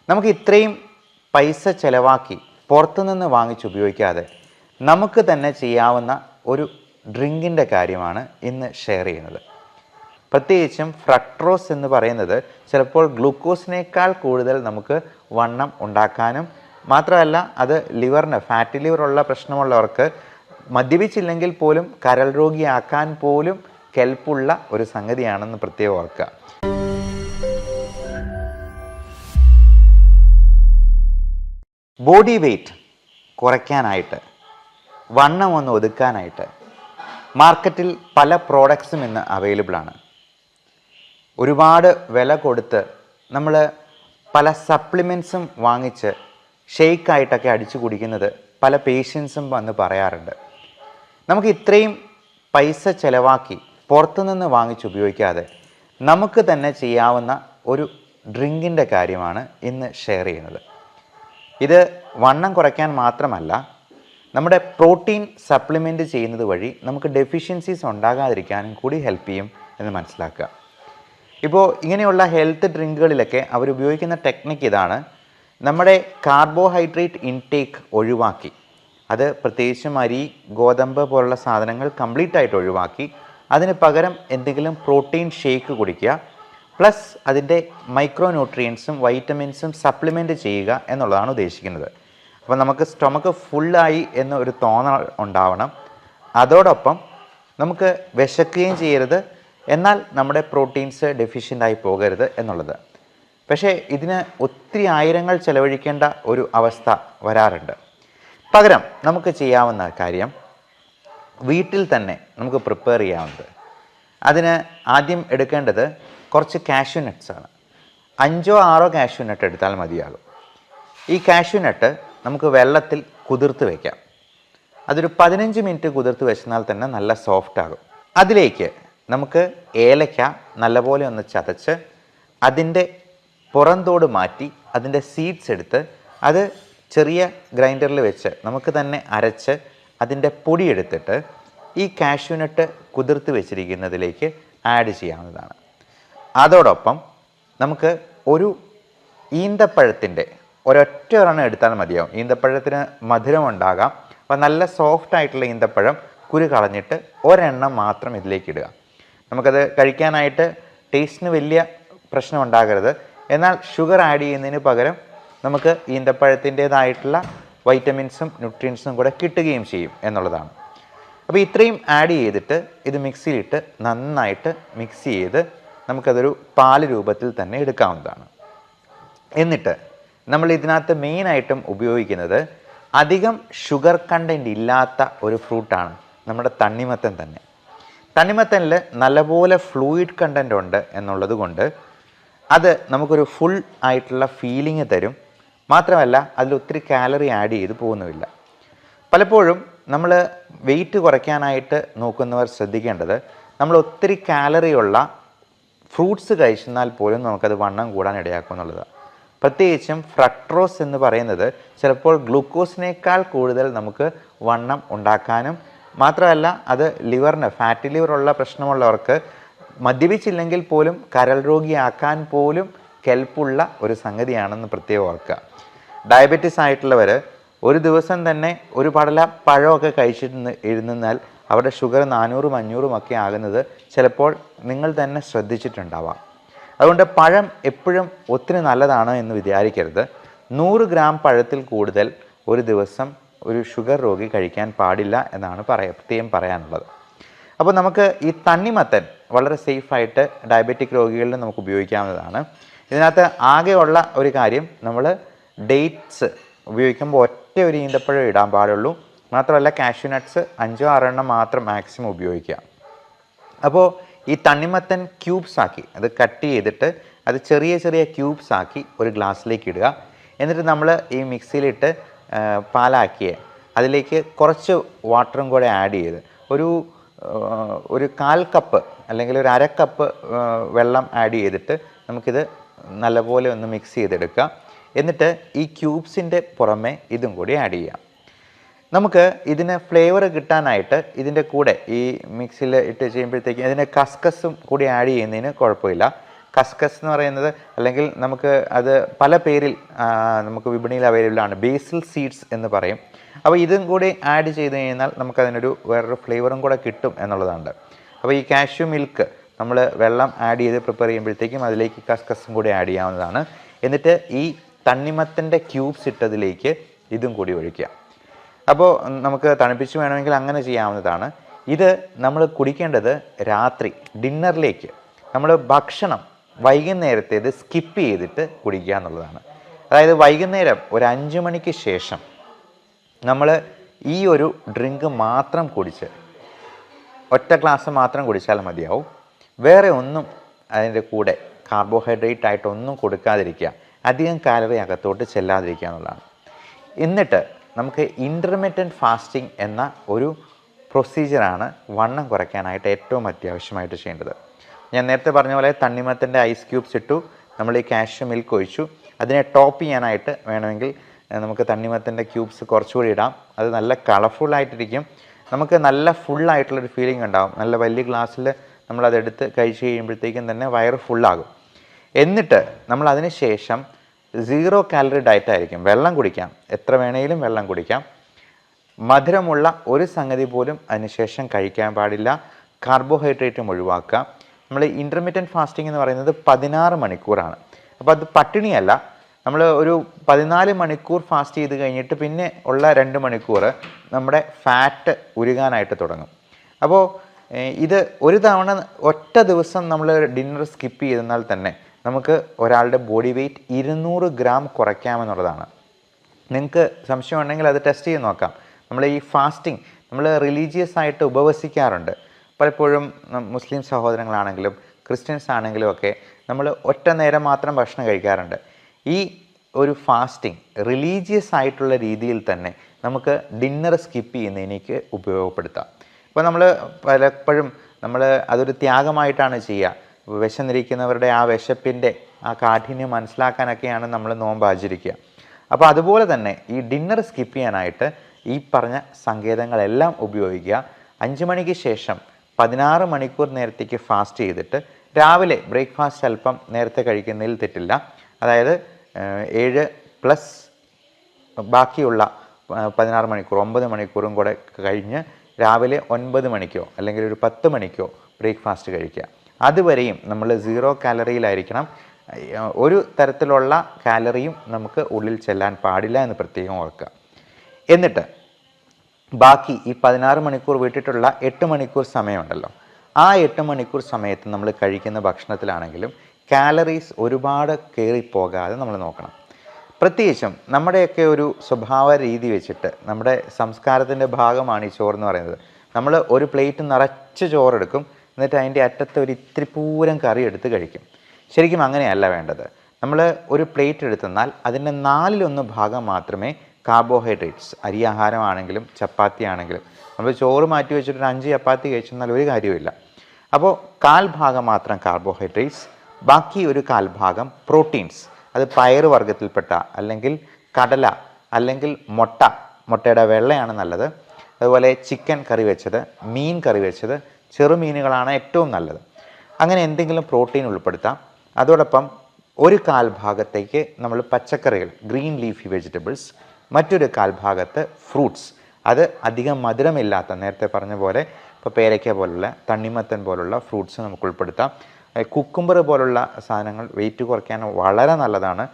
നമുക്ക് ഇത്രയും പൈസ ചിലവാക്കി പുറത്തുനിന്ന് വാങ്ങിച്ച് ഉപയോഗിക്കാതെ നമുക്ക് തന്നെ ചെയ്യാവുന്ന ഒരു ഡ്രിങ്കിൻ്റെ കാര്യമാണ് ഇന്ന് ഷെയർ ചെയ്യുന്നത്. പ്രത്യേകിച്ചും ഫ്രക്ട്രോസ് എന്ന് പറയുന്നത് ചിലപ്പോൾ ഗ്ലൂക്കോസിനേക്കാൾ കൂടുതൽ നമുക്ക് വണ്ണം ഉണ്ടാക്കാനും മാത്രമല്ല അത് ലിവറിന് ഫാറ്റി ലിവറുള്ള പ്രശ്നമുള്ളവർക്ക് മദ്യപിച്ചില്ലെങ്കിൽ പോലും കരൾ രോഗിയാക്കാൻ പോലും കെൽപ്പുള്ള ഒരു സംഗതിയാണെന്ന് പ്രത്യേകം ഓർക്കുക. ബോഡി വെയ്റ്റ് കുറയ്ക്കാനായിട്ട് വണ്ണം ഒന്ന് ഒതുക്കാനായിട്ട് മാർക്കറ്റിൽ പല പ്രോഡക്ട്സും ഇന്ന് അവൈലബിൾ ആണ്. ഒരുപാട് വില കൊടുത്ത് നമ്മൾ പല സപ്ലിമെൻറ്റ്സും വാങ്ങിച്ച് ഷെയ്ക്കായിട്ടൊക്കെ അടിച്ചു കുടിക്കുന്നത് പല പേഷ്യൻസും വന്ന് പറയാറുണ്ട്. നമുക്ക് ഇത്രയും പൈസ ചിലവാക്കി പുറത്തുനിന്ന് വാങ്ങിച്ച് ഉപയോഗിക്കാതെ നമുക്ക് തന്നെ ചെയ്യാവുന്ന ഒരു ഡ്രിങ്കിൻ്റെ കാര്യമാണ് ഇന്ന് ഷെയർ ചെയ്യുന്നത്. ഇത് വണ്ണം കുറയ്ക്കാൻ മാത്രമല്ല, നമ്മുടെ പ്രോട്ടീൻ സപ്ലിമെൻറ്റ് ചെയ്യുന്നത് വഴി നമുക്ക് ഡെഫിഷ്യൻസീസ് ഉണ്ടാകാതിരിക്കാനും കൂടി ഹെൽപ്പ് ചെയ്യും എന്ന് മനസ്സിലാക്കുക. ഇപ്പോൾ ഇങ്ങനെയുള്ള ഹെൽത്ത് ഡ്രിങ്കുകളിലൊക്കെ അവരുപയോഗിക്കുന്ന ടെക്നിക്ക് ഇതാണ്. നമ്മുടെ കാർബോഹൈഡ്രേറ്റ് ഇൻടേക്ക് ഒഴിവാക്കി, അത് പ്രത്യേകിച്ചും അരി, ഗോതമ്പ് പോലുള്ള സാധനങ്ങൾ കംപ്ലീറ്റ് ആയിട്ട് ഒഴിവാക്കി അതിന് പകരം എന്തെങ്കിലും പ്രോട്ടീൻ ഷേക്ക് കുടിക്കുക, പ്ലസ് അതിൻ്റെ മൈക്രോ ന്യൂട്രിയൻസും വൈറ്റമിൻസും സപ്ലിമെൻറ്റ് ചെയ്യുക എന്നുള്ളതാണ് ഉദ്ദേശിക്കുന്നത്. അപ്പോൾ നമുക്ക് സ്റ്റൊമക്ക് ഫുള്ളായി എന്നൊരു തോന്നൽ ഉണ്ടാവണം. അതോടൊപ്പം നമുക്ക് വിശക്കുകയും ചെയ്യരുത്, എന്നാൽ നമ്മുടെ പ്രോട്ടീൻസ് ഡെഫിഷ്യൻ്റായി പോകരുത് എന്നുള്ളത്. പക്ഷേ ഇതിന് ഒത്തിരി ആയിരങ്ങൾ ചെലവഴിക്കേണ്ട ഒരു അവസ്ഥ വരാറുണ്ട്. പകരം നമുക്ക് ചെയ്യാവുന്ന കാര്യം വീട്ടിൽ തന്നെ നമുക്ക് പ്രിപ്പയർ ചെയ്യാവുന്നത്. അതിന് ആദ്യം എടുക്കേണ്ടത് കുറച്ച് കാഷ്യൂ നട്ട്സാണ്. 5-6 കാഷ്യൂ നട്ട് എടുത്താൽ മതിയാകും. ഈ കാഷ്യൂ നട്ട് നമുക്ക് വെള്ളത്തിൽ കുതിർത്ത് വയ്ക്കാം. അതൊരു 15 മിനിറ്റ് കുതിർത്ത് വെച്ചാൽ തന്നെ നല്ല സോഫ്റ്റ് ആകും. അതിലേക്ക് നമുക്ക് ഏലക്ക നല്ലപോലെ ഒന്ന് ചതച്ച് അതിൻ്റെ പുറന്തോട് മാറ്റി അതിൻ്റെ സീഡ്സ് എടുത്ത് അത് ചെറിയ ഗ്രൈൻഡറിൽ വെച്ച് നമുക്ക് തന്നെ അരച്ച് അതിൻ്റെ പൊടി എടുത്തിട്ട് ഈ കാഷ്യൂ നട്ട് കുതിർത്ത് വെച്ചിരിക്കുന്നതിലേക്ക് ആഡ് ചെയ്യാവുന്നതാണ്. അതോടൊപ്പം നമുക്ക് ഒരു ഈന്തപ്പഴത്തിൻ്റെ ഒരൊറ്റ ഒരെണ്ണം എടുത്താൽ മതിയാവും. ഈന്തപ്പഴത്തിന് മധുരം ഉണ്ടാകാം. അപ്പോൾ നല്ല സോഫ്റ്റ് ആയിട്ടുള്ള ഈന്തപ്പഴം കുരു കളഞ്ഞിട്ട് ഒരെണ്ണം മാത്രം ഇതിലേക്ക് ഇടുക. നമുക്കത് കഴിക്കാനായിട്ട് ടേസ്റ്റിന് വലിയ പ്രശ്നം ഉണ്ടാകരുത്, എന്നാൽ ഷുഗർ ആഡ് ചെയ്യുന്നതിന് പകരം നമുക്ക് ഈന്തപ്പഴത്തിൻ്റേതായിട്ടുള്ള വൈറ്റമിൻസും ന്യൂട്രിയൻസും കൂടെ കിട്ടുകയും ചെയ്യും എന്നുള്ളതാണ്. അപ്പോൾ ഇത്രയും ആഡ് ചെയ്തിട്ട് ഇത് മിക്സിയിലിട്ട് നന്നായിട്ട് മിക്സ് ചെയ്ത് നമുക്കതൊരു പാല് രൂപത്തിൽ തന്നെ എടുക്കാവുന്നതാണ്. എന്നിട്ട് നമ്മൾ ഇതിനകത്ത് മെയിനായിട്ടും ഉപയോഗിക്കുന്നത് അധികം ഷുഗർ കണ്ടൻറ്റ് ഇല്ലാത്ത ഒരു ഫ്രൂട്ടാണ് നമ്മുടെ തണ്ണിമത്തൻ തന്നെ. തണ്ണിമത്തനിൽ നല്ലപോലെ ഫ്ലൂയിഡ് കണ്ടൻറ്റ് ഉണ്ട് എന്നുള്ളത് കൊണ്ട് അത് നമുക്കൊരു ഫുൾ ആയിട്ടുള്ള ഫീലിംഗ് തരും. മാത്രമല്ല അതിൽ ഒത്തിരി കാലറി ആഡ് ചെയ്ത് പോകുന്നുമില്ല. പലപ്പോഴും നമ്മൾ വെയിറ്റ് കുറയ്ക്കാനായിട്ട് നോക്കുന്നവർ ശ്രദ്ധിക്കേണ്ടത് നമ്മൾ ഒത്തിരി കാലറി ഉള്ള ഫ്രൂട്ട്സ് കഴിച്ചെന്നാൽ പോലും നമുക്കത് വണ്ണം കൂടാൻ ഇടയാക്കും എന്നുള്ളതാണ്. പ്രത്യേകിച്ചും ഫ്രക്ട്രോസ് എന്ന് പറയുന്നത് ചിലപ്പോൾ ഗ്ലൂക്കോസിനേക്കാൾ കൂടുതൽ നമുക്ക് വണ്ണം ഉണ്ടാക്കാനും മാത്രമല്ല അത് ലിവറിന് ഫാറ്റി ലിവറുള്ള പ്രശ്നമുള്ളവർക്ക് മദ്യപിച്ചില്ലെങ്കിൽ പോലും കരൾ രോഗിയാക്കാൻ പോലും കെൽപ്പുള്ള ഒരു സംഗതിയാണെന്ന് പ്രത്യേകം ഓർക്കുക. ഡയബറ്റീസ് ആയിട്ടുള്ളവർ ഒരു ദിവസം തന്നെ ഒരു പടല പഴമൊക്കെ കഴിച്ചിട്ട് ഇരുന്നാൽ അവരുടെ ഷുഗർ 400-500 ഒക്കെ ആകുന്നത് ചിലപ്പോൾ നിങ്ങൾ തന്നെ ശ്രദ്ധിച്ചിട്ടുണ്ടാവാം. അതുകൊണ്ട് പഴം എപ്പോഴും ഒത്തിരി നല്ലതാണ് എന്ന് വിചാരിക്കരുത്. 100 ഗ്രാം പഴത്തിൽ കൂടുതൽ ഒരു ദിവസം ഒരു ഷുഗർ രോഗി കഴിക്കാൻ പാടില്ല എന്നാണ് പ്രത്യേകം പറയാനുള്ളത്. അപ്പോൾ നമുക്ക് ഈ തണ്ണിമത്തൻ വളരെ സേഫായിട്ട് ഡയബറ്റിക് രോഗികളിൽ നമുക്ക് ഉപയോഗിക്കാവുന്നതാണ്. ഇതിനകത്ത് ആകെയുള്ള ഒരു കാര്യം, നമ്മൾ ഡേറ്റ്സ് ഉപയോഗിക്കുമ്പോൾ ഒറ്റ ഒരു ഈന്തപ്പഴം ഇടാൻ പാടുള്ളൂ. മാത്രമല്ല കാഷ്യൂ നട്ട്സ് 5-6 എണ്ണം മാത്രം മാക്സിമം ഉപയോഗിക്കുക. അപ്പോൾ ഈ തണ്ണിമത്തൻ ക്യൂബ്സ് ആക്കി അത് കട്ട് ചെയ്തിട്ട് അത് ചെറിയ ചെറിയ ക്യൂബ്സ് ആക്കി ഒരു ഗ്ലാസ്സിലേക്ക് ഇടുക. എന്നിട്ട് നമ്മൾ ഈ മിക്സിയിലിട്ട് പാലാക്കിയ അതിലേക്ക് കുറച്ച് വാട്ടറും കൂടെ ആഡ് ചെയ്ത് ഒരു 1/4 കപ്പ് അല്ലെങ്കിൽ ഒരു 1/2 കപ്പ് വെള്ളം ആഡ് ചെയ്തിട്ട് നമുക്കിത് നല്ലപോലെ ഒന്ന് മിക്സ് ചെയ്തെടുക്കുക. എന്നിട്ട് ഈ ക്യൂബ്സിൻ്റെ പുറമെ ഇതും കൂടി ആഡ് ചെയ്യാം. നമുക്ക് ഇതിന് ഫ്ലേവർ കിട്ടാനായിട്ട് ഇതിൻ്റെ കൂടെ ഈ മിക്സിയിൽ ഇട്ട് ചെയ്യുമ്പോഴത്തേക്കും ഇതിന് കസ്കസും കൂടി ആഡ് ചെയ്യുന്നതിന് കുഴപ്പമില്ല. കസ്കസ് എന്ന് പറയുന്നത്, അല്ലെങ്കിൽ നമുക്ക് അത് പല പേരിൽ നമുക്ക് വിപണിയിൽ അവൈലബിൾ ആണ്. ബേസിൽ സീഡ്സ് എന്ന് പറയും. അപ്പോൾ ഇതും കൂടി ആഡ് ചെയ്ത് കഴിഞ്ഞാൽ നമുക്കതിനൊരു വേറൊരു ഫ്ലേവറും കൂടെ കിട്ടും എന്നുള്ളതാണ്. അപ്പോൾ ഈ കാഷ്യൂ മിൽക്ക് നമ്മൾ വെള്ളം ആഡ് ചെയ്ത് പ്രിപ്പയർ ചെയ്യുമ്പോഴത്തേക്കും അതിലേക്ക് കസ്കസും കൂടി ആഡ് ചെയ്യാവുന്നതാണ്. എന്നിട്ട് ഈ തണ്ണിമത്തൻ്റെ ക്യൂബ്സ് ഇട്ടതിലേക്ക് ഇതും കൂടി ഒഴിക്കുക. അപ്പോൾ നമുക്ക് തണുപ്പിച്ച് വേണമെങ്കിൽ അങ്ങനെ ചെയ്യാവുന്നതാണ്. ഇത് നമ്മൾ കുടിക്കേണ്ടത് രാത്രി ഡിന്നറിലേക്ക്, നമ്മൾ ഭക്ഷണം വൈകുന്നേരത്തേത് സ്കിപ്പ് ചെയ്തിട്ട് കുടിക്കുക എന്നുള്ളതാണ്. അതായത് വൈകുന്നേരം ഒരു 5 മണിക്ക് ശേഷം നമ്മൾ ഈ ഒരു ഡ്രിങ്ക് മാത്രം കുടിച്ച്, ഒറ്റ ഗ്ലാസ് മാത്രം കുടിച്ചാൽ മതിയാവും. വേറെ ഒന്നും അതിൻ്റെ കൂടെ കാർബോഹൈഡ്രേറ്റ് ആയിട്ടൊന്നും കൊടുക്കാതിരിക്കുക, അധികം കാലറി അകത്തോട്ട് ചെല്ലാതിരിക്കുക എന്നുള്ളതാണ്. എന്നിട്ട് നമുക്ക് ഇൻ്റർമിറ്റൻറ്റ് ഫാസ്റ്റിംഗ് എന്ന ഒരു പ്രൊസീജിയറാണ് വണ്ണം കുറയ്ക്കാനായിട്ട് ഏറ്റവും അത്യാവശ്യമായിട്ട് ചെയ്യേണ്ടത്. ഞാൻ നേരത്തെ പറഞ്ഞ പോലെ തണ്ണിമത്തൻ്റെ ഐസ് ക്യൂബ്സ് ഇട്ടു, നമ്മൾ ഈ കാഷ്യൂ മിൽക്ക് ഒഴിച്ചു. അതിനെ ടോപ്പ് ചെയ്യാനായിട്ട് വേണമെങ്കിൽ നമുക്ക് തണ്ണിമത്തൻ്റെ ക്യൂബ്സ് കുറച്ചുകൂടി ഇടാം. അത് നല്ല കളർഫുള്ളായിട്ടിരിക്കും, നമുക്ക് നല്ല ഫുള്ളായിട്ടുള്ളൊരു ഫീലിംഗ് ഉണ്ടാകും. നല്ല വലിയ ഗ്ലാസ്സിൽ നമ്മളതെടുത്ത് കഴിച്ച് കഴിയുമ്പോഴത്തേക്കും തന്നെ വയറ് ഫുള്ളാകും. എന്നിട്ട് നമ്മൾ അതിന് ശേഷം 0 കാലറി ഡയറ്റ് ആയിരിക്കും. വെള്ളം കുടിക്കാം, എത്ര വേണമെങ്കിലും വെള്ളം കുടിക്കാം. മധുരമുള്ള ഒരു സംഗതി പോലും അതിനുശേഷം കഴിക്കാൻ പാടില്ല. കാർബോഹൈഡ്രേറ്റും ഒഴിവാക്കുക. നമ്മൾ ഇൻ്റർമിറ്റൻറ്റ് ഫാസ്റ്റിംഗ് എന്ന് പറയുന്നത് 16 മണിക്കൂറാണ്. അപ്പോൾ അത് പട്ടിണിയല്ല. നമ്മൾ ഒരു 14 മണിക്കൂർ ഫാസ്റ്റ് ചെയ്ത് കഴിഞ്ഞിട്ട് പിന്നെ ഉള്ള 2 മണിക്കൂർ നമ്മുടെ ഫാറ്റ് ഉരുകാനായിട്ട് തുടങ്ങും. അപ്പോൾ ഇത് ഒരു തവണ ഒറ്റ ദിവസം നമ്മൾ ഡിന്നർ സ്കിപ്പ് ചെയ്തെന്നാൽ തന്നെ നമുക്ക് ഒരാളുടെ ബോഡി വെയ്റ്റ് 200 ഗ്രാം കുറയ്ക്കാമെന്നുള്ളതാണ്. നിങ്ങൾക്ക് സംശയം ഉണ്ടെങ്കിൽ അത് ടെസ്റ്റ് ചെയ്ത് നോക്കാം. നമ്മൾ ഈ ഫാസ്റ്റിംഗ് നമ്മൾ റിലീജിയസ് ആയിട്ട് ഉപവസിക്കാറുണ്ട്. പലപ്പോഴും മുസ്ലിം സഹോദരങ്ങളാണെങ്കിലും ക്രിസ്ത്യൻസ് ആണെങ്കിലും ഒക്കെ നമ്മൾ ഒറ്റ നേരം മാത്രം ഭക്ഷണം കഴിക്കാറുണ്ട്. ഈ ഒരു ഫാസ്റ്റിംഗ് റിലീജിയസ് ആയിട്ടുള്ള രീതിയിൽ തന്നെ നമുക്ക് ഡിന്നർ സ്കിപ്പ് ചെയ്യുന്നതിനേക്ക് ഉപയോഗപ്പെടുത്താം. ഇപ്പോൾ നമ്മൾ പലപ്പോഴും നമ്മൾ അതൊരു ത്യാഗമായിട്ടാണ് ചെയ്യുക. വിശന്നിരിക്കുന്നവരുടെ ആ വിശപ്പിൻ്റെ ആ കാഠിന്യം മനസ്സിലാക്കാനൊക്കെയാണ് നമ്മൾ നോമ്പ് ആചരിക്കുക. അപ്പോൾ അതുപോലെ തന്നെ ഈ ഡിന്നർ സ്കിപ്പ് ചെയ്യാനായിട്ട് ഈ പറഞ്ഞ സങ്കേതങ്ങളെല്ലാം ഉപയോഗിക്കുക. 5 മണിക്ക് ശേഷം 16 മണിക്കൂർ നേരത്തേക്ക് ഫാസ്റ്റ് ചെയ്തിട്ട് രാവിലെ ബ്രേക്ക്ഫാസ്റ്റ് അല്പം നേരത്തെ കഴിക്കുന്നതിൽ തെറ്റില്ല. അതായത് 7+ ബാക്കിയുള്ള 16 മണിക്കൂർ 9 മണിക്കൂറും കൂടെ കഴിഞ്ഞ് രാവിലെ 9 മണിക്കോ അല്ലെങ്കിൽ ഒരു 10 മണിക്കോ ബ്രേക്ക്ഫാസ്റ്റ് കഴിക്കുക. അതുവരെയും നമ്മൾ 0 കാലറിയിലായിരിക്കണം. ഒരു തരത്തിലുള്ള കാലറിയും നമുക്ക് ഉള്ളിൽ ചെല്ലാൻ പാടില്ല എന്ന് പ്രത്യേകം ഓർക്കുക. എന്നിട്ട് ബാക്കി ഈ 16 മണിക്കൂർ വിട്ടിട്ടുള്ള 8 മണിക്കൂർ സമയമുണ്ടല്ലോ, ആ 8 മണിക്കൂർ സമയത്ത് നമ്മൾ കഴിക്കുന്ന ഭക്ഷണത്തിലാണെങ്കിലും കാലറീസ് ഒരുപാട് കയറിപ്പോകാതെ നമ്മൾ നോക്കണം. പ്രത്യേകിച്ചും നമ്മുടെയൊക്കെ ഒരു സ്വഭാവ രീതി വെച്ചിട്ട്, നമ്മുടെ സംസ്കാരത്തിൻ്റെ ഭാഗമാണ് ഈ ചോറെന്ന് പറയുന്നത്. നമ്മൾ ഒരു പ്ലേറ്റ് നിറച്ച് ചോറെടുക്കും, എന്നിട്ട് അതിൻ്റെ അറ്റത്ത് ഒരു ഇത്തിരി പൂരം കറി എടുത്ത് കഴിക്കും. ശരിക്കും അങ്ങനെയല്ല വേണ്ടത്. നമ്മൾ ഒരു പ്ലേറ്റ് എടുത്തെന്നാൽ അതിൻ്റെ 4/1 ഭാഗം മാത്രമേ കാർബോഹൈഡ്രേറ്റ്സ്, അരി ആഹാരമാണെങ്കിലും ചപ്പാത്തി ആണെങ്കിലും, നമ്മൾ ചോറ് മാറ്റി വെച്ചിട്ട് 5 ചപ്പാത്തി കഴിച്ചെന്നാൽ ഒരു കാര്യമില്ല. അപ്പോൾ 1/4 ഭാഗം മാത്രം കാർബോഹൈഡ്രേറ്റ്സ്, ബാക്കി ഒരു 1/4 ഭാഗം പ്രോട്ടീൻസ്. അത് പയറ് വർഗ്ഗത്തിൽപ്പെട്ട അല്ലെങ്കിൽ കടല അല്ലെങ്കിൽ മുട്ടയുടെ വെള്ളയാണ് നല്ലത്. അതുപോലെ ചിക്കൻ കറി വെച്ചത്, മീൻ കറി വെച്ചത്, ചെറുമീനുകളാണ് ഏറ്റവും നല്ലത്. അങ്ങനെ എന്തെങ്കിലും പ്രോട്ടീൻ ഉൾപ്പെടുത്താം. അതോടൊപ്പം ഒരു 1/4 ഭാഗത്തേക്ക് നമ്മൾ പച്ചക്കറികൾ, ഗ്രീൻ ലീഫി വെജിറ്റബിൾസ്, മറ്റൊരു 1/4 ഭാഗത്ത് ഫ്രൂട്ട്സ്. അത് അധികം മധുരമില്ലാത്ത, നേരത്തെ പറഞ്ഞ പോലെ ഇപ്പോൾ പേരയ്ക്ക പോലുള്ള, തണ്ണിമത്തൻ പോലുള്ള ഫ്രൂട്ട്സ് നമുക്ക് ഉൾപ്പെടുത്താം. കുക്കുംബർ പോലുള്ള സാധനങ്ങൾ വെയിറ്റ് കുറയ്ക്കാൻ വളരെ നല്ലതാണ്.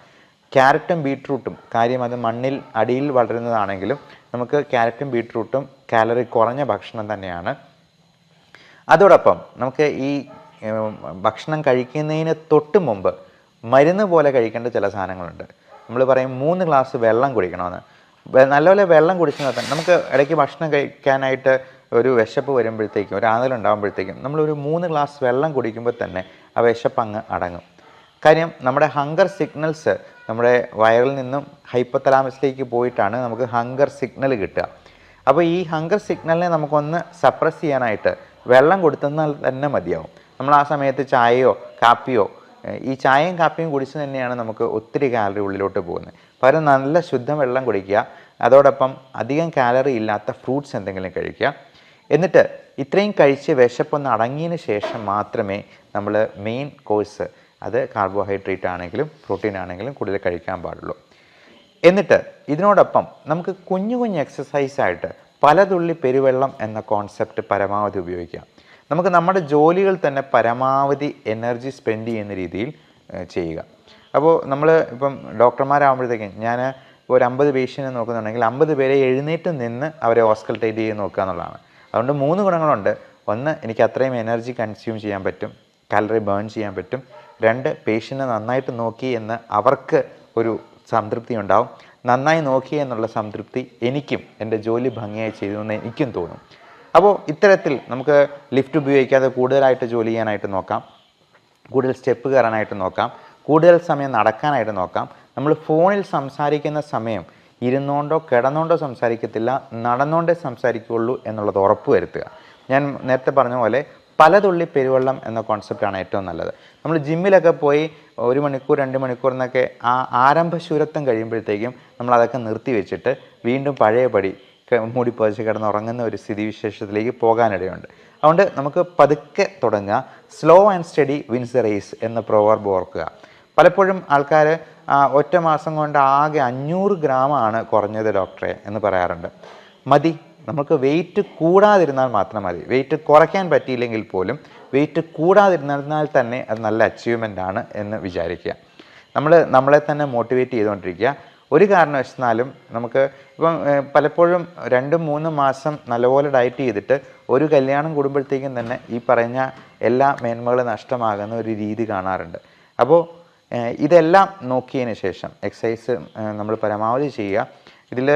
ക്യാരറ്റും ബീട്രൂട്ടും, കാര്യം അത് മണ്ണിൽ അടിയിൽ വളരുന്നതാണെങ്കിലും നമുക്ക് ക്യാരറ്റും ബീട്രൂട്ടും കാലറി കുറഞ്ഞ ഭക്ഷണം തന്നെയാണ്. അതോടൊപ്പം നമുക്ക് ഈ ഭക്ഷണം കഴിക്കുന്നതിന് തൊട്ട് മുമ്പ് മരുന്ന് പോലെ കഴിക്കേണ്ട ചില സാധനങ്ങളുണ്ട്. നമ്മൾ പറയും 3 ഗ്ലാസ് വെള്ളം കുടിക്കണമെന്ന്. നല്ലപോലെ വെള്ളം കുടിച്ചാൽ തന്നെ നമുക്ക് ഇടയ്ക്ക് ഭക്ഷണം കഴിക്കാനായിട്ട് ഒരു വിശപ്പ് വരുമ്പോഴത്തേക്കും, ഒരു ആനലുണ്ടാകുമ്പോഴത്തേക്കും നമ്മളൊരു 3 ഗ്ലാസ് വെള്ളം കുടിക്കുമ്പോൾ തന്നെ ആ വിശപ്പ് അങ്ങ് അടങ്ങും. കാര്യം നമ്മുടെ ഹങ്കർ സിഗ്നൽസ് നമ്മുടെ വയറിൽ നിന്നും ഹൈപ്പോതലാമസിലേക്ക് പോയിട്ടാണ് നമുക്ക് ഹങ്കർ സിഗ്നൽ കിട്ടുക. അപ്പോൾ ഈ ഹങ്കർ സിഗ്നലിനെ നമുക്കൊന്ന് സപ്രസ് ചെയ്യാനായിട്ട് വെള്ളം കൊടുത്തെന്നാൽ തന്നെ മതിയാവും. നമ്മൾ ആ സമയത്ത് ചായയോ കാപ്പിയോ, ഈ ചായയും കാപ്പിയും കുടിച്ച് തന്നെയാണ് നമുക്ക് ഒത്തിരി കാലറി ഉള്ളിലോട്ട് പോകുന്നത്. പകരം നല്ല ശുദ്ധം വെള്ളം കുടിക്കുക, അതോടൊപ്പം അധികം കാലറി ഇല്ലാത്ത ഫ്രൂട്ട്സ് എന്തെങ്കിലും കഴിക്കുക. എന്നിട്ട് ഇത്രയും കഴിച്ച് വിശപ്പൊന്ന് അടങ്ങിയതിന് ശേഷം മാത്രമേ നമ്മൾ മെയിൻ കോഴ്സ്, അത് കാർബോഹൈഡ്രേറ്റ് ആണെങ്കിലും പ്രോട്ടീൻ ആണെങ്കിലും കൂടുതൽ കഴിക്കാൻ പാടുള്ളൂ. എന്നിട്ട് ഇതിനോടൊപ്പം നമുക്ക് കുഞ്ഞു കുഞ്ഞു എക്സസൈസായിട്ട് പല തുള്ളി പെരുവെള്ളം എന്ന കോൺസെപ്റ്റ് പരമാവധി ഉപയോഗിക്കാം. നമുക്ക് നമ്മുടെ ജോലികൾ തന്നെ പരമാവധി എനർജി സ്പെൻഡ് ചെയ്യുന്ന രീതിയിൽ ചെയ്യുക. അപ്പോൾ നമ്മൾ ഇപ്പം ഡോക്ടർമാരാകുമ്പോഴത്തേക്കും ഞാൻ ഒരു 50 പേഷ്യൻറ്റിനെ നോക്കുന്നുണ്ടെങ്കിൽ 50 പേരെ എഴുന്നേറ്റ് നിന്ന് അവരെ ഓസ്കൾട്ടേറ്റ് ചെയ്ത് നോക്കുക എന്നുള്ളതാണ്. അതുകൊണ്ട് 3 ഗുണങ്ങളുണ്ട്. ഒന്ന്, എനിക്ക് അത്രയും എനർജി കൺസ്യൂം ചെയ്യാൻ പറ്റും, കാലറി ബേൺ ചെയ്യാൻ പറ്റും. 2, പേഷ്യൻറ്റിനെ നന്നായിട്ട് നോക്കി എന്ന് അവർക്ക് ഒരു സംതൃപ്തി ഉണ്ടാവും. നന്നായി നോക്കി എന്നുള്ള സംതൃപ്തി എനിക്കും എൻ്റെ ജോലി ഭംഗിയായി ചെയ്തു എന്ന് എനിക്കും തോന്നും. അപ്പോൾ ഇത്തരത്തിൽ നമുക്ക് ലിഫ്റ്റ് ഉപയോഗിക്കാതെ കൂടുതലായിട്ട് ജോലി ചെയ്യാനായിട്ട് നോക്കാം, കൂടുതൽ സ്റ്റെപ്പ് കയറാനായിട്ട് നോക്കാം, കൂടുതൽ സമയം നടക്കാനായിട്ട് നോക്കാം. നമ്മൾ ഫോണിൽ സംസാരിക്കുന്ന സമയം ഇരുന്നുകൊണ്ടോ കിടന്നുകൊണ്ടോ സംസാരിക്കത്തില്ല, നടന്നുകൊണ്ടേ സംസാരിക്കുകയുള്ളൂ എന്നുള്ളത് ഉറപ്പ് വരുത്തുക. ഞാൻ നേരത്തെ പറഞ്ഞ പോലെ പല തുള്ളി പെരുവെള്ളം എന്ന കോൺസെപ്റ്റാണ് ഏറ്റവും നല്ലത്. നമ്മൾ ജിമ്മിലൊക്കെ പോയി 1 മണിക്കൂർ 2 മണിക്കൂർ എന്നൊക്കെ ആ ആരംഭശൂരത്വം കഴിയുമ്പോഴത്തേക്കും നമ്മളതൊക്കെ നിർത്തി വെച്ചിട്ട് വീണ്ടും പഴയപടി മൂടി പുതച്ച് കിടന്നുറങ്ങുന്ന ഒരു സ്ഥിതിവിശേഷത്തിലേക്ക് പോകാനിടയുണ്ട്. അതുകൊണ്ട് നമുക്ക് പതുക്കെ തുടങ്ങുക. Slow and steady wins the race എന്ന പ്രോവർബ് ഓർക്കുക. പലപ്പോഴും ആൾക്കാർ ഒറ്റ മാസം കൊണ്ട് ആകെ 500 ഗ്രാമാണ് കുറഞ്ഞത് ഡോക്ടറെ എന്ന് പറയാറുണ്ട്. മതി, നമുക്ക് വെയിറ്റ് കൂടാതിരുന്നാൽ മാത്രം മതി. വെയിറ്റ് കുറയ്ക്കാൻ പറ്റിയില്ലെങ്കിൽ പോലും വെയിറ്റ് കൂടാതിരുന്നാൽ തന്നെ അത് നല്ല അച്ചീവ്മെൻ്റ് ആണ് എന്ന് വിചാരിക്കുക. നമ്മളെ തന്നെ മോട്ടിവേറ്റ് ചെയ്തുകൊണ്ടിരിക്കുക. ഒരു കാരണവശാലും നമുക്ക് ഇപ്പം പലപ്പോഴും 2-3 മാസം നല്ലപോലെ ഡയറ്റ് ചെയ്തിട്ട് ഒരു കല്യാണം കൂടുമ്പോഴത്തേക്കും തന്നെ ഈ പറഞ്ഞ എല്ലാ മേന്മകളും നഷ്ടമാകുന്ന ഒരു രീതി കാണാറുണ്ട്. അപ്പോൾ ഇതെല്ലാം നോക്കിയതിന് ശേഷം എക്സസൈസ് നമ്മൾ പരമാവധി ചെയ്യുക. ഇതിൽ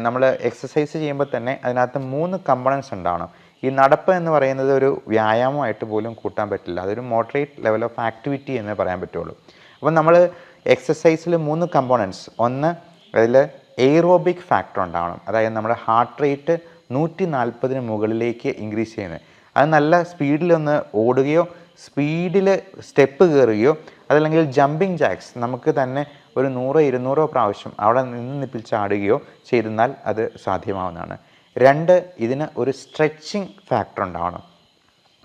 നമ്മൾ എക്സസൈസ് ചെയ്യുമ്പോൾ തന്നെ അതിനകത്ത് 3 കമ്പണൻസ് ഉണ്ടാവണം. ഈ നടപ്പ് എന്ന് പറയുന്നത് ഒരു വ്യായാമമായിട്ട് പോലും കൂട്ടാൻ പറ്റില്ല, അതൊരു മോഡറേറ്റ് ലെവൽ ഓഫ് ആക്ടിവിറ്റി എന്നേ പറയാൻ പറ്റുള്ളൂ. അപ്പം നമ്മൾ എക്സസൈസിൽ 3 കമ്പോണൻസ്. ഒന്ന്, അതിൽ എയ്റോബിക് ഫാക്ടർ ഉണ്ടാവണം, അതായത് നമ്മുടെ ഹാർട്ട് റേറ്റ് 140 മുകളിലേക്ക് ഇൻക്രീസ് ചെയ്യുന്നത്. അത് നല്ല സ്പീഡിലൊന്ന് ഓടുകയോ സ്പീഡിൽ സ്റ്റെപ്പ് കയറുകയോ അതല്ലെങ്കിൽ ജമ്പിങ് ജാക്സ് നമുക്ക് തന്നെ ഒരു 100-200 പ്രാവശ്യം അവിടെ നിന്ന് നിപ്പിച്ചാടുകയോ ചെയ്തെന്നാൽ അത് സാധ്യമാവുന്നതാണ്. 2, ഇതിന് ഒരു സ്ട്രെച്ചിങ് ഫാക്ടർ ഉണ്ടാവണം.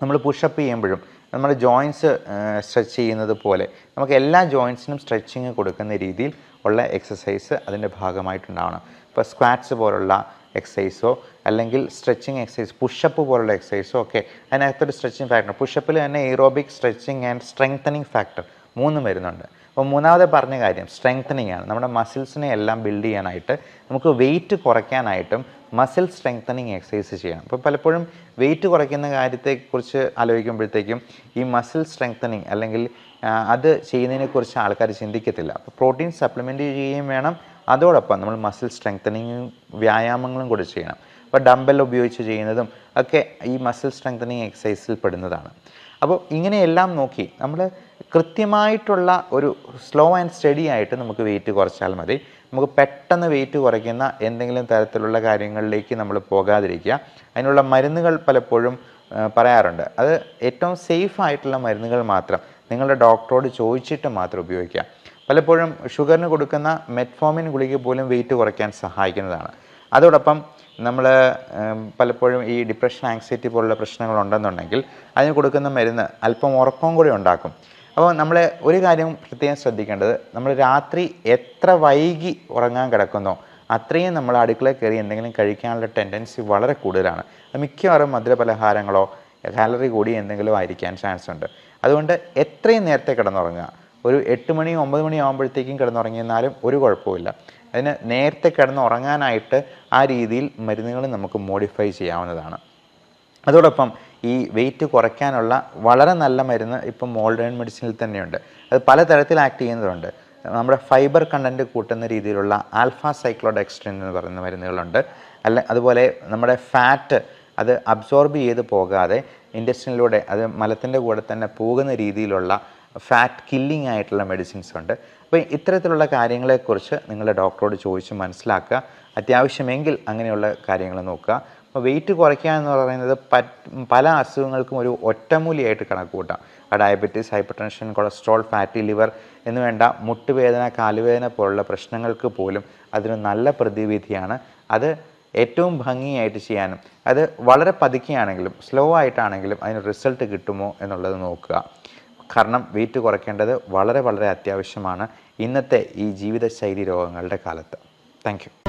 നമ്മൾ പുഷപ്പ് ചെയ്യുമ്പോഴും നമ്മൾ ജോയിൻസ് സ്ട്രെച്ച് ചെയ്യുന്നത് പോലെ നമുക്ക് എല്ലാ ജോയിൻസിനും സ്ട്രെച്ചിങ് കൊടുക്കുന്ന രീതിയിൽ ഉള്ള എക്സസൈസ് അതിൻ്റെ ഭാഗമായിട്ടുണ്ടാവണം. ഇപ്പോൾ സ്ക്വാറ്റ്സ് പോലുള്ള എക്സസൈസോ അല്ലെങ്കിൽ സ്ട്രെച്ചിങ് എക്സസൈസ്, പുഷപ്പ് പോലുള്ള എക്സസൈസോ ഒക്കെ അതിനകത്തൊരു സ്ട്രെച്ചിങ് ഫാക്ടർ. പുഷപ്പിൽ തന്നെ aerobic, stretching and strengthening factor 3 വരുന്നുണ്ട്. അപ്പോൾ 3ാമത് പറഞ്ഞ കാര്യം സ്ട്രെങ്തനിങ് ആണ്. നമ്മുടെ മസിൽസിനെ എല്ലാം ബിൽഡ് ചെയ്യാനായിട്ട് നമുക്ക് വെയിറ്റ് കുറയ്ക്കാനായിട്ടും മസിൽ സ്ട്രെങ്തനിങ് എക്സസൈസ് ചെയ്യണം. അപ്പോൾ പലപ്പോഴും വെയിറ്റ് കുറയ്ക്കുന്ന കാര്യത്തെക്കുറിച്ച് ആലോചിക്കുമ്പോഴത്തേക്കും ഈ മസിൽ സ്ട്രെങ്തനിങ് അല്ലെങ്കിൽ അത് ചെയ്യുന്നതിനെക്കുറിച്ച് ആൾക്കാർ ചിന്തിക്കത്തില്ല. അപ്പോൾ പ്രോട്ടീൻ സപ്ലിമെൻറ്റ് ചെയ്യുകയും വേണം, അതോടൊപ്പം നമ്മൾ മസിൽ സ്ട്രെങ്തനിങ്ങും വ്യായാമങ്ങളും കൂടി ചെയ്യണം. അപ്പോൾ ഡംബൽ ഉപയോഗിച്ച് ചെയ്യുന്നതും ഒക്കെ ഈ മസിൽ സ്ട്രെങ്തനിങ് എക്സസൈസിൽ പെടുന്നതാണ്. അപ്പോൾ ഇങ്ങനെയെല്ലാം നോക്കി നമ്മൾ കൃത്യമായിട്ടുള്ള ഒരു സ്ലോ ആൻഡ് സ്റ്റഡി ആയിട്ട് നമുക്ക് വെയിറ്റ് കുറച്ചാൽ മതി. നമുക്ക് പെട്ടെന്ന് വെയിറ്റ് കുറയ്ക്കുന്ന എന്തെങ്കിലും തരത്തിലുള്ള കാര്യങ്ങളിലേക്ക് നമ്മൾ പോകാതിരിക്കുക. അതിനുള്ള മരുന്നുകൾ പലപ്പോഴും പറയാറുണ്ട്. അത് ഏറ്റവും സേഫ് ആയിട്ടുള്ള മരുന്നുകൾ മാത്രം നിങ്ങളുടെ ഡോക്ടറോട് ചോദിച്ചിട്ട് മാത്രം ഉപയോഗിക്കുക. പലപ്പോഴും ഷുഗറിന് കൊടുക്കുന്ന മെറ്റ്ഫോമിൻ ഗുളിക പോലും വെയിറ്റ് കുറയ്ക്കാൻ സഹായിക്കുന്നതാണ്. അതോടൊപ്പം നമ്മൾ പലപ്പോഴും ഈ ഡിപ്രഷൻ, ആങ്സൈറ്റി പോലുള്ള പ്രശ്നങ്ങളുണ്ടെന്നുണ്ടെങ്കിൽ അതിന് കൊടുക്കുന്ന മരുന്ന് അല്പം ഉറക്കവും കൂടി ഉണ്ടാക്കും. അപ്പോൾ നമ്മൾ ഒരു കാര്യം പ്രത്യേകം ശ്രദ്ധിക്കേണ്ടത്, നമ്മൾ രാത്രി എത്ര വൈകി ഉറങ്ങാൻ കിടക്കുന്നോ അത്രയും നമ്മൾ അടുക്കളയിൽ കയറി എന്തെങ്കിലും കഴിക്കാനുള്ള ടെൻഡൻസി വളരെ കൂടുതലാണ്. അത് മിക്കവാറും മധുരപലഹാരങ്ങളോ കാലറി കൂടി എന്തെങ്കിലും ആയിരിക്കാൻ ചാൻസ് ഉണ്ട്. അതുകൊണ്ട് എത്രയും നേരത്തെ കിടന്നുറങ്ങുക. ഒരു 8 മണി 9 മണി ആകുമ്പോഴത്തേക്കും കിടന്നുറങ്ങിയെന്നാലും ഒരു കുഴപ്പമില്ല. അതിന് നേരത്തെ കിടന്നുറങ്ങാനായിട്ട് ആ രീതിയിൽ മരുന്നുകൾ നമുക്ക് മോഡിഫൈ ചെയ്യാവുന്നതാണ്. അതോടൊപ്പം ഈ വെയിറ്റ് കുറയ്ക്കാനുള്ള വളരെ നല്ല മരുന്ന് ഇപ്പം മോഡേൺ മെഡിസിനിൽ തന്നെയുണ്ട്. അത് പലതരത്തിൽ ആക്ട് ചെയ്യുന്നതുണ്ട്. നമ്മുടെ ഫൈബർ കണ്ടൻറ്റ് കൂട്ടുന്ന രീതിയിലുള്ള ആൽഫ സൈക്ലോഡെക്സ്ട്രിൻ എന്ന് പറയുന്ന മരുന്നുകളുണ്ട്. അതുപോലെ നമ്മുടെ ഫാറ്റ് അത് അബ്സോർബ് ചെയ്ത് പോകാതെ ഇൻഡസ്ട്രിയിലൂടെ അത് മലത്തിൻ്റെ കൂടെ തന്നെ പോകുന്ന രീതിയിലുള്ള ഫാറ്റ് കില്ലിംഗ് ആയിട്ടുള്ള മെഡിസിൻസ് ഉണ്ട്. അപ്പോൾ ഇത്തരത്തിലുള്ള കാര്യങ്ങളെക്കുറിച്ച് നിങ്ങളുടെ ഡോക്ടറോട് ചോദിച്ച് മനസ്സിലാക്കുക. അത്യാവശ്യമെങ്കിൽ അങ്ങനെയുള്ള കാര്യങ്ങൾ നോക്കുക. അപ്പോൾ വെയിറ്റ് കുറയ്ക്കുക എന്ന് പറയുന്നത് പല അസുഖങ്ങൾക്കും ഒരു ഒറ്റമൂലിയായിട്ട് കണക്ക് കൂട്ടാം. Diabetes, hyper tension, cholesterol, fatty liver എന്ന് വേണ്ട മുട്ടുവേദന, കാലുവേദന പോലുള്ള പ്രശ്നങ്ങൾക്ക് പോലും അതൊരു നല്ല പ്രതിവിധിയാണ്. അത് ഏറ്റവും ഭംഗിയായിട്ട് ചെയ്യാനും അത് വളരെ പതുക്കെയാണെങ്കിലും സ്ലോ ആയിട്ടാണെങ്കിലും അതിന് റിസൾട്ട് കിട്ടുമോ എന്നുള്ളത് നോക്കുക. കാരണം വെയിറ്റ് കുറയ്ക്കേണ്ടത് വളരെ വളരെ അത്യാവശ്യമാണ് ഇന്നത്തെ ഈ ജീവിതശൈലി രോഗങ്ങളുടെ കാലത്ത്. Thank you.